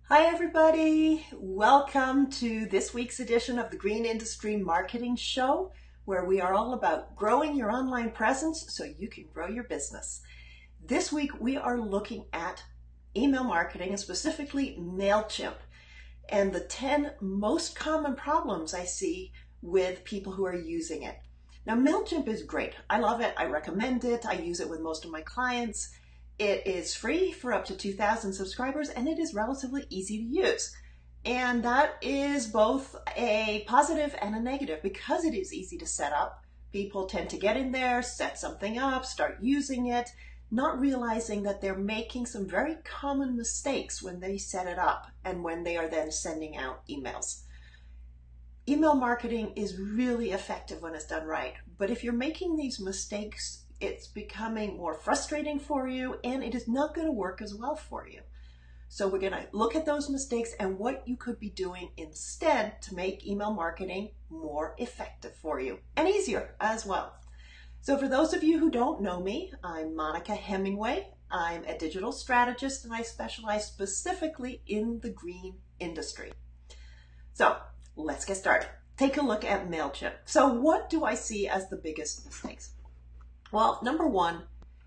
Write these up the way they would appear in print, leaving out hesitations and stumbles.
Hi everybody, welcome to this week's edition of the Green Industry Marketing Show, where we are all about growing your online presence so you can grow your business. This week we are looking at email marketing and specifically Mailchimp and the 10 most common problems I see with people who are using it. Now Mailchimp is great. I love it. I recommend it. I use it with most of my clients. It is free for up to 2,000 subscribers and it is relatively easy to use. And that is both a positive and a negative. Because it is easy to set up, people tend to get in there, set something up, start using it, not realizing that they're making some very common mistakes when they set it up and when they are then sending out emails. Email marketing is really effective when it's done right, but if you're making these mistakes, it's becoming more frustrating for you and it is not going to work as well for you. So we're going to look at those mistakes and what you could be doing instead to make email marketing more effective for you and easier as well. So for those of you who don't know me, I'm Monica Hemingway. I'm a digital strategist and I specialize specifically in the green industry. So let's get started. Take a look at Mailchimp. So what do I see as the biggest mistakes? Well, number one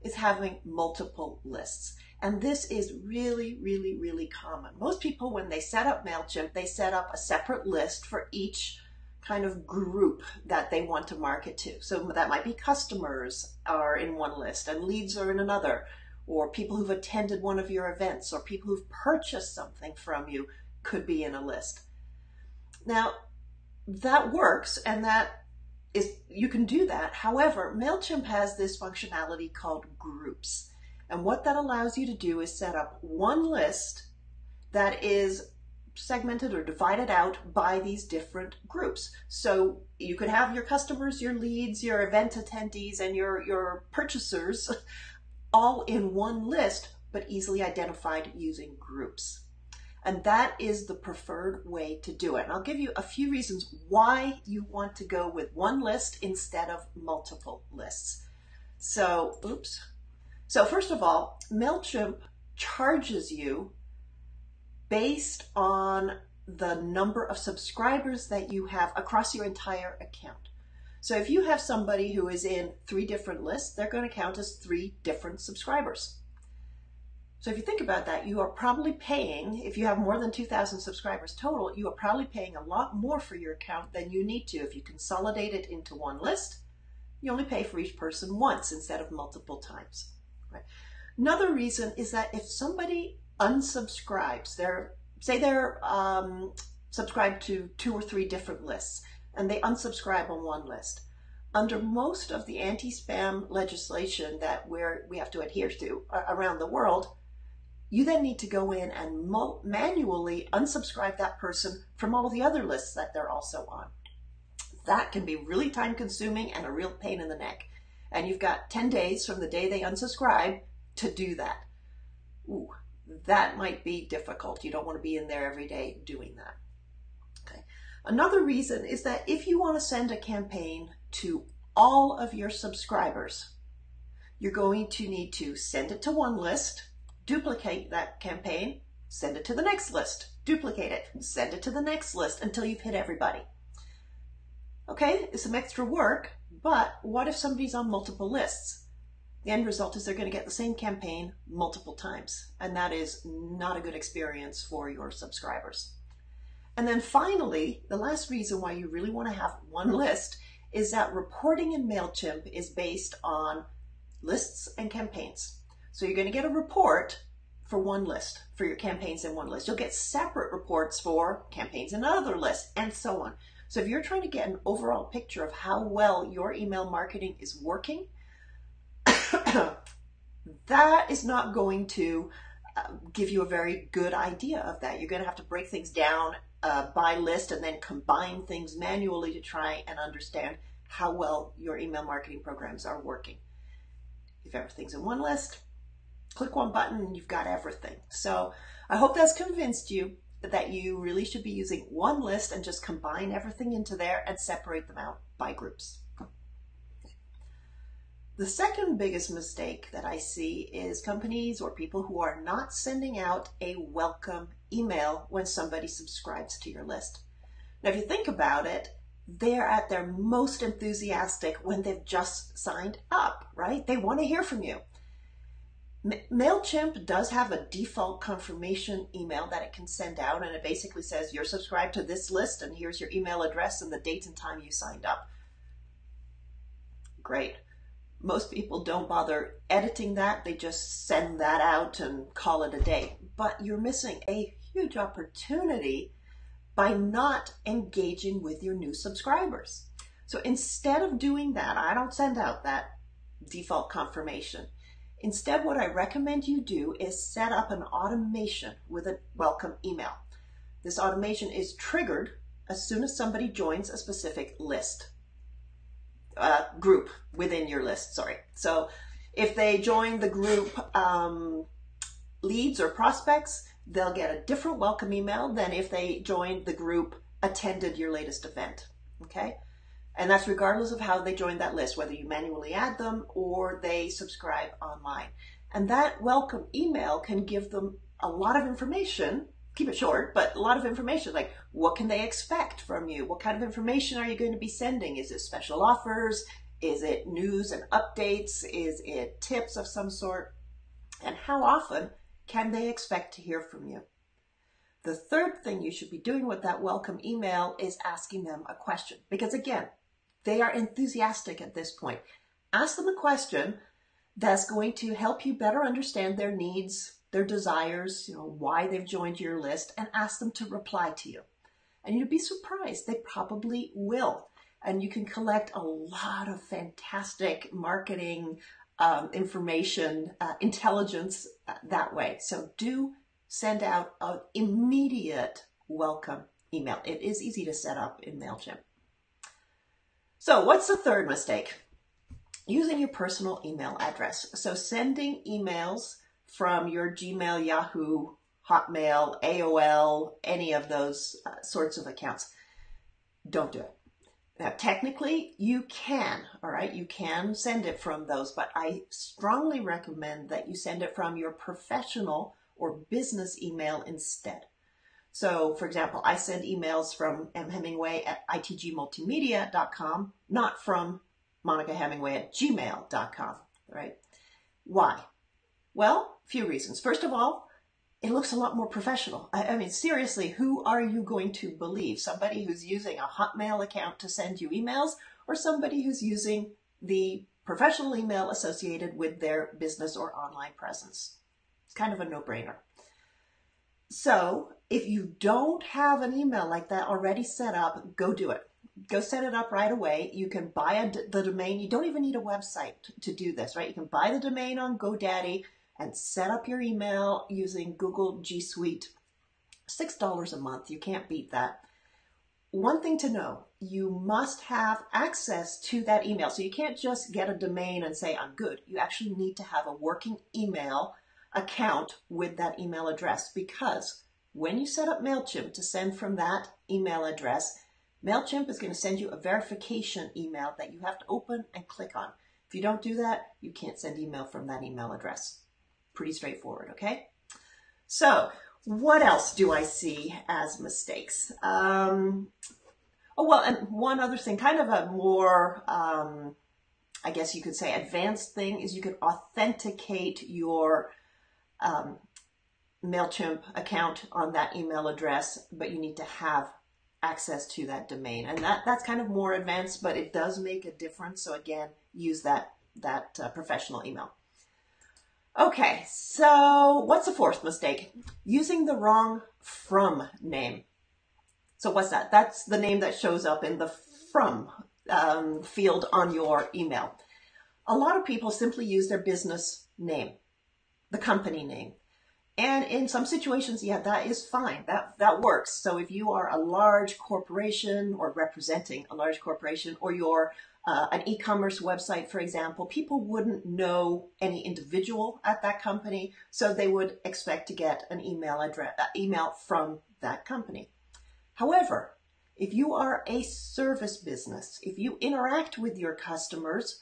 is having multiple lists. And this is really common. Most people, when they set up Mailchimp, they set up a separate list for each kind of group that they want to market to. So that might be customers are in one list and leads are in another, or people who've attended one of your events, or people who've purchased something from you could be in a list. Now, that works and you can do that. However, Mailchimp has this functionality called groups. And what that allows you to do is set up one list that is segmented or divided out by these different groups. So you could have your customers, your leads, your event attendees, and your purchasers all in one list, but easily identified using groups. And that is the preferred way to do it. And I'll give you a few reasons why you want to go with one list instead of multiple lists. So first of all, Mailchimp charges you based on the number of subscribers that you have across your entire account. So if you have somebody who is in 3 different lists, they're going to count as 3 different subscribers. So if you think about that, you are probably paying, if you have more than 2,000 subscribers total, you are probably paying a lot more for your account than you need to. If you consolidate it into one list, you only pay for each person once instead of multiple times. Right? Another reason is that if somebody unsubscribes, say they're subscribed to 2 or 3 different lists, and they unsubscribe on one list. Under most of the anti-spam legislation that we have to adhere to around the world, you then need to go in and manually unsubscribe that person from all of the other lists that they're also on. That can be really time consuming and a real pain in the neck. And you've got 10 days from the day they unsubscribe to do that. Ooh, that might be difficult. You don't want to be in there every day doing that. Okay. Another reason is that if you want to send a campaign to all of your subscribers, you're going to need to send it to one list, duplicate that campaign, send it to the next list, duplicate it, send it to the next list until you've hit everybody. Okay, it's some extra work, but what if somebody's on multiple lists? The end result is they're going to get the same campaign multiple times, and that is not a good experience for your subscribers. And then finally, the last reason why you really want to have one list is that reporting in Mailchimp is based on lists and campaigns. So you're going to get a report for one list, for your campaigns in one list. You'll get separate reports for campaigns in another list, and so on. So if you're trying to get an overall picture of how well your email marketing is working, that is not going to give you a very good idea of that. You're going to have to break things down by list and then combine things manually to try and understand how well your email marketing programs are working. If everything's in one list, click one button and you've got everything. So I hope that's convinced you that you really should be using one list and just combine everything into there and separate them out by groups. The second biggest mistake that I see is companies or people who are not sending out a welcome email when somebody subscribes to your list. Now, if you think about it, they're at their most enthusiastic when they've just signed up, right? They want to hear from you. Mailchimp does have a default confirmation email that it can send out, and it basically says you're subscribed to this list and here's your email address and the date and time you signed up. Great. Most people don't bother editing that. They just send that out and call it a day. But you're missing a huge opportunity by not engaging with your new subscribers. So instead of doing that, I don't send out that default confirmation. Instead, what I recommend you do is set up an automation with a welcome email. This automation is triggered as soon as somebody joins a specific list. Group within your list, sorry. So if they join the group leads or prospects, they'll get a different welcome email than if they joined the group attended your latest event, okay? And that's regardless of how they joined that list, whether you manually add them or they subscribe online. And that welcome email can give them a lot of information. Keep it short, but a lot of information, like what can they expect from you? What kind of information are you going to be sending? Is it special offers? Is it news and updates? Is it tips of some sort? And how often can they expect to hear from you? The third thing you should be doing with that welcome email is asking them a question, because again, they are enthusiastic at this point. Ask them a question that's going to help you better understand their needs, their desires, why they've joined your list, and ask them to reply to you. And you'd be surprised, they probably will. And you can collect a lot of fantastic marketing information, intelligence that way. So do send out an immediate welcome email. It is easy to set up in Mailchimp. So what's the third mistake? Using your personal email address. So sending emails from your Gmail, Yahoo, Hotmail, AOL, any of those sorts of accounts. Don't do it. Now, technically, you can, all right? You can send it from those, but I strongly recommend that you send it from your professional or business email instead. So, for example, I send emails from mhemingway@itgmultimedia.com, not from monicahemingway@gmail.com, right? Why? Well, a few reasons. First of all, it looks a lot more professional. I mean, seriously, who are you going to believe? Somebody who's using a Hotmail account to send you emails, or somebody who's using the professional email associated with their business or online presence? It's kind of a no-brainer. So if you don't have an email like that already set up, go do it. Go set it up right away. You can buy the domain. You don't even need a website to do this, right? You can buy the domain on GoDaddy and set up your email using Google G Suite. $6 a month. You can't beat that. One thing to know, you must have access to that email. So you can't just get a domain and say, I'm good. You actually need to have a working email account with that email address, because when you set up Mailchimp to send from that email address, Mailchimp is going to send you a verification email that you have to open and click on. If you don't do that, you can't send email from that email address. Pretty straightforward, okay? So what else do I see as mistakes? And one other thing, kind of a more, I guess you could say advanced thing, is you could authenticate your Mailchimp account on that email address, but you need to have access to that domain. And that's kind of more advanced, but it does make a difference. So again, use that professional email. Okay, so what's the fourth mistake? Using the wrong from name. So what's that? That's the name that shows up in the from field on your email. A lot of people simply use their business name, the company name. And in some situations, yeah, that is fine. That works. So if you are a large corporation or representing a large corporation, or you're an e-commerce website, for example, people wouldn't know any individual at that company, so they would expect to get an email from that company. However, if you are a service business, if you interact with your customers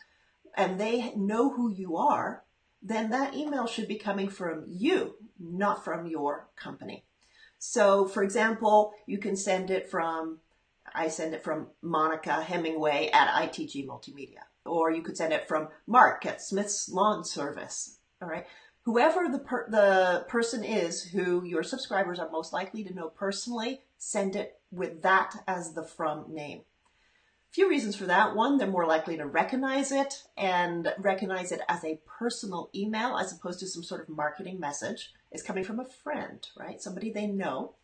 and they know who you are, then that email should be coming from you, not from your company. So for example, you can send it from, I send it from Monica Hemingway at ITG Multimedia, or you could send it from Mark at Smith's Lawn Service. All right. Whoever the person is who your subscribers are most likely to know personally, send it with that as the from name. A few reasons for that. One, they're more likely to recognize it and recognize it as a personal email as opposed to some sort of marketing message. It's coming from a friend, right? Somebody they know.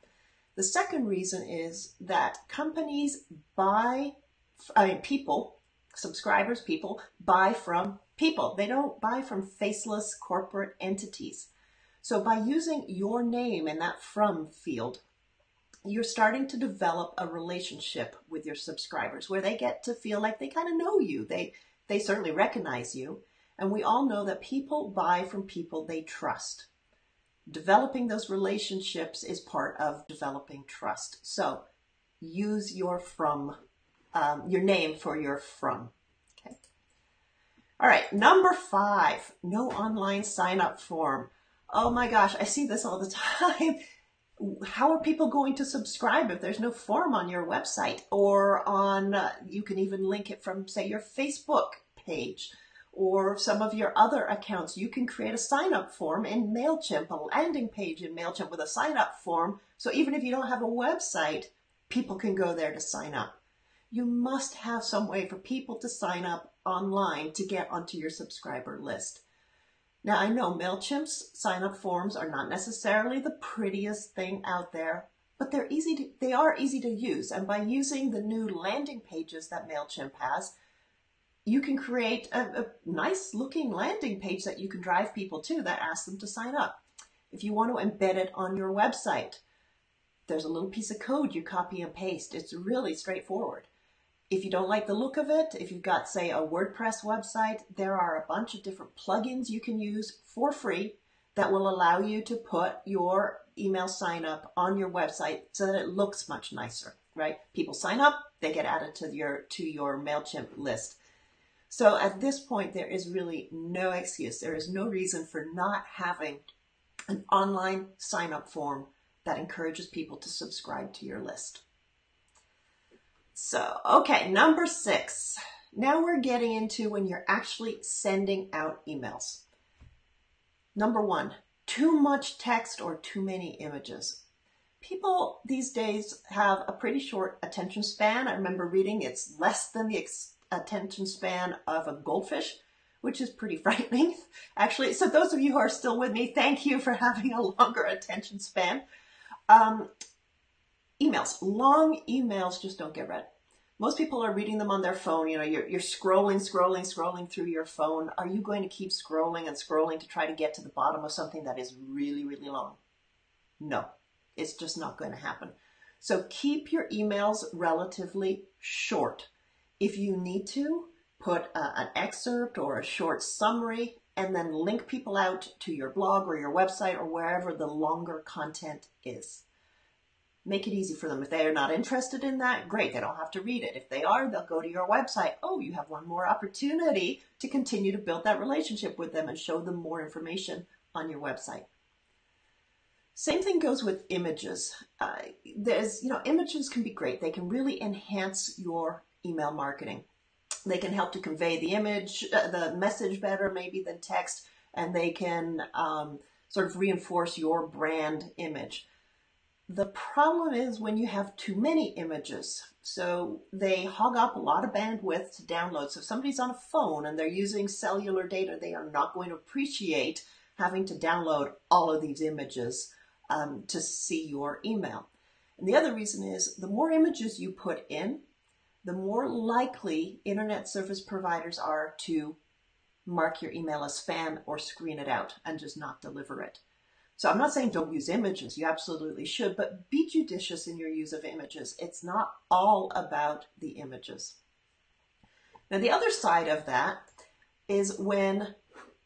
The second reason is that companies subscribers, people buy from people. They don't buy from faceless corporate entities. So by using your name in that from field, you're starting to develop a relationship with your subscribers where they get to feel like they kind of know you. They certainly recognize you. And we all know that people buy from people they trust. Developing those relationships is part of developing trust. So use your name for your from. Okay. All right. Number 5, no online sign-up form. Oh my gosh, I see this all the time. How are people going to subscribe if there's no form on your website or on, you can even link it from, say, your Facebook page or some of your other accounts. You can create a sign-up form in Mailchimp, a landing page in Mailchimp with a sign-up form. So even if you don't have a website, people can go there to sign up. You must have some way for people to sign up online to get onto your subscriber list. Now, I know Mailchimp's sign-up forms are not necessarily the prettiest thing out there, but they are easy to use. And by using the new landing pages that Mailchimp has, you can create a nice looking landing page that you can drive people to that asks them to sign up. If you want to embed it on your website, there's a little piece of code you copy and paste. It's really straightforward. If you don't like the look of it, if you've got, say, a WordPress website, there are a bunch of different plugins you can use for free that will allow you to put your email sign up on your website so that it looks much nicer, right? People sign up, they get added to your Mailchimp list. So at this point, there is really no excuse. There is no reason for not having an online sign up form that encourages people to subscribe to your list. So, okay, number 6. Now we're getting into when you're actually sending out emails. Number 1, too much text or too many images. People these days have a pretty short attention span. I remember reading it's less than the attention span of a goldfish, which is pretty frightening, actually. So those of you who are still with me, thank you for having a longer attention span. Emails, long emails just don't get read. Most people are reading them on their phone. You know, you're scrolling through your phone. Are you going to keep scrolling and scrolling to try to get to the bottom of something that is really, really long? No, it's just not going to happen. So keep your emails relatively short. If you need to, put an excerpt or a short summary and then link people out to your blog or your website or wherever the longer content is. Make it easy for them. If they are not interested in that, great, they don't have to read it. If they are, they'll go to your website. Oh, you have one more opportunity to continue to build that relationship with them and show them more information on your website. Same thing goes with images. Images can be great. They can really enhance your email marketing. They can help to convey the image, the message better maybe than text, and they can sort of reinforce your brand image. The problem is when you have too many images. So they hog up a lot of bandwidth to download. So if somebody's on a phone and they're using cellular data, they are not going to appreciate having to download all of these images to see your email. And the other reason is the more images you put in, the more likely internet service providers are to mark your email as spam or screen it out and just not deliver it. So I'm not saying don't use images. You absolutely should, but be judicious in your use of images. It's not all about the images. Now, the other side of that is when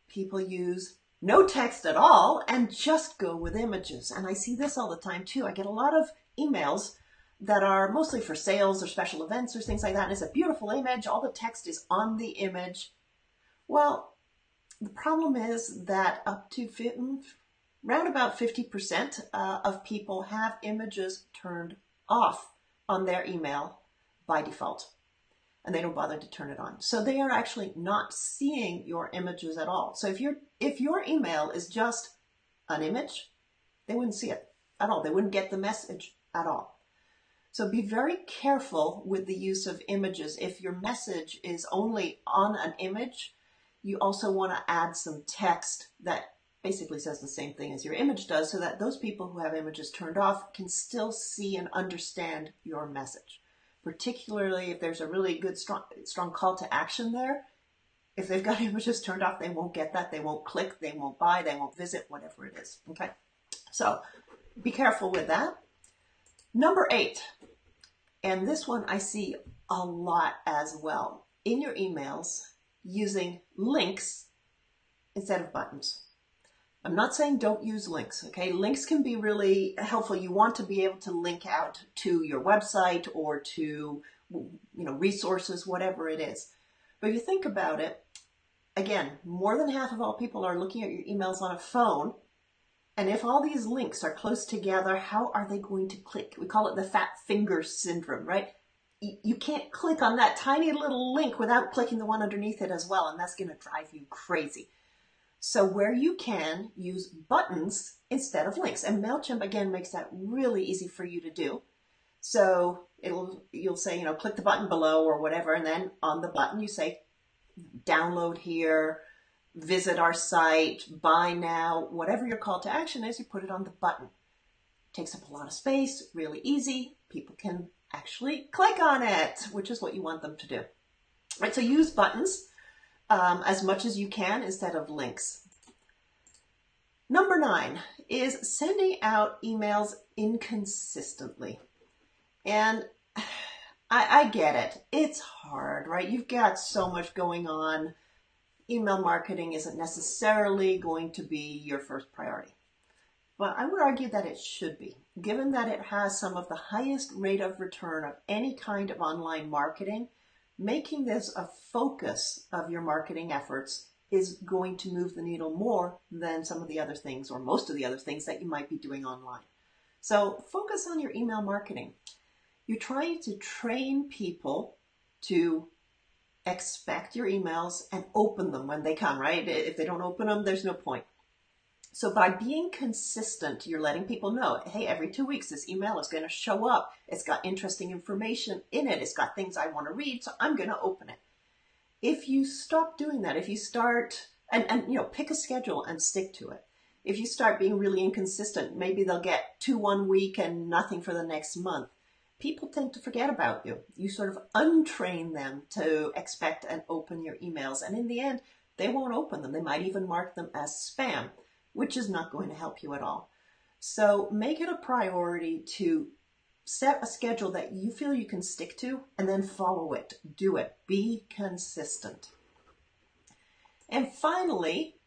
people use no text at all and just go with images. And I see this all the time too. I get a lot of emails that are mostly for sales or special events or things like that. And it's a beautiful image. All the text is on the image. Well, the problem is that around about 50% of people have images turned off on their email by default, and they don't bother to turn it on. So they are actually not seeing your images at all. So if your email is just an image, they wouldn't see it at all. They wouldn't get the message at all. So be very careful with the use of images. If your message is only on an image, you also want to add some text that basically says the same thing as your image does, so that those people who have images turned off can still see and understand your message. Particularly if there's a really good, strong call to action there. If they've got images turned off, they won't get that. They won't click, they won't buy, they won't visit, whatever it is. Okay, so be careful with that. Number 8, and this one I see a lot as well, in your emails, using links instead of buttons. I'm not saying don't use links, okay? Links can be really helpful. You want to be able to link out to your website or to, resources, whatever it is. But if you think about it, again, more than half of all people are looking at your emails on a phone. And if all these links are close together, how are they going to click? We call it the fat finger syndrome, right? You can't click on that tiny little link without clicking the one underneath it as well, and that's going to drive you crazy. So where you can, use buttons instead of links. And Mailchimp, again, makes that really easy for you to do. So you'll say, click the button below or whatever, and then on the button you say, download here, visit our site, buy now, whatever your call to action is, you put it on the button. It takes up a lot of space, really easy. People can actually click on it, which is what you want them to do. Right, so use buttons as much as you can instead of links. Number 9 is sending out emails inconsistently. And I get it. It's hard, right? You've got so much going on. Email marketing isn't necessarily going to be your first priority. But I would argue that it should be, given that it has some of the highest rate of return of any kind of online marketing. Making this a focus of your marketing efforts is going to move the needle more than some of the other things, or most of the other things that you might be doing online. So focus on your email marketing. You're trying to train people to expect your emails and open them when they come, right? If they don't open them, there's no point. So by being consistent, you're letting people know, hey, every 2 weeks, this email is going to show up. It's got interesting information in it. It's got things I want to read, so I'm going to open it. If you stop doing that, if you start, and pick a schedule and stick to it. If you start being really inconsistent, maybe they'll get 2 1 week and nothing for the next month. People tend to forget about you. You sort of untrain them to expect and open your emails. And in the end, they won't open them. They might even mark them as spam, which is not going to help you at all. So make it a priority to set a schedule that you feel you can stick to and then follow it. Do it. Be consistent. And finally,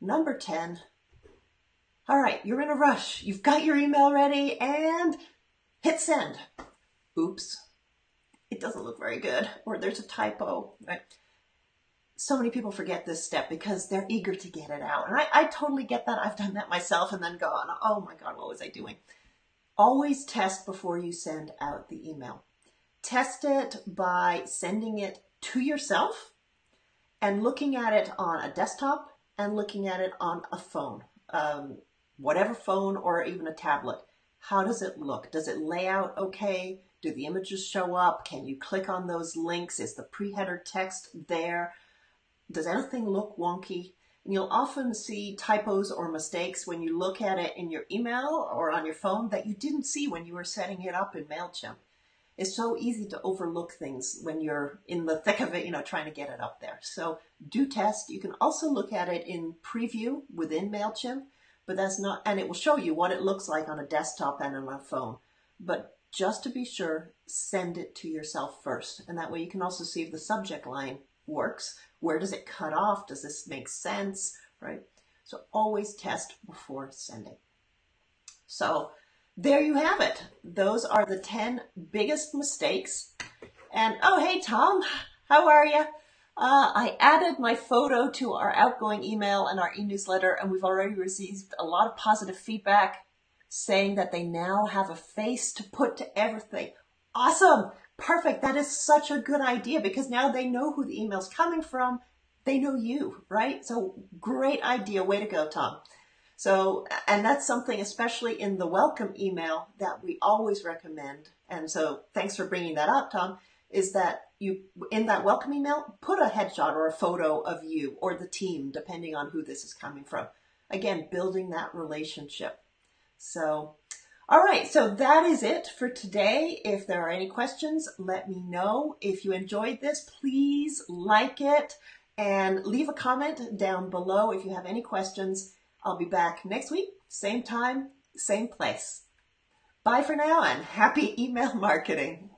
number 10. All right, you're in a rush. You've got your email ready and hit send. Oops, it doesn't look very good, or there's a typo, right? So many people forget this step because they're eager to get it out. And I totally get that. I've done that myself and then go, oh my God, what was I doing? Always test before you send out the email. Test it by sending it to yourself and looking at it on a desktop and looking at it on a phone, whatever phone or even a tablet. How does it look? Does it lay out okay? Do the images show up? Can you click on those links? Is the pre-header text there? Does anything look wonky? And you'll often see typos or mistakes when you look at it in your email or on your phone that you didn't see when you were setting it up in Mailchimp. It's so easy to overlook things when you're in the thick of it, trying to get it up there. So do test. You can also look at it in preview within Mailchimp, but that's not, and it will show you what it looks like on a desktop and on a phone. But just to be sure, send it to yourself first. And that way you can also see if the subject line works. Where does it cut off? Does this make sense? Right? So always test before sending. So there you have it. Those are the 10 biggest mistakes. And oh, hey, Tom, how are you? I added my photo to our outgoing email and our e-newsletter, and we've already received a lot of positive feedback saying that they now have a face to put to everything. Awesome. Perfect. That is such a good idea because now they know who the email's coming from. They know you, right? So great idea. Way to go, Tom. So, and that's something, especially in the welcome email, that we always recommend. And so thanks for bringing that up, Tom, is that you, in that welcome email, put a headshot or a photo of you or the team, depending on who this is coming from. Again, building that relationship. So, all right, so that is it for today. If there are any questions, let me know. If you enjoyed this, please like it and leave a comment down below if you have any questions. I'll be back next week, same time, same place. Bye for now and happy email marketing.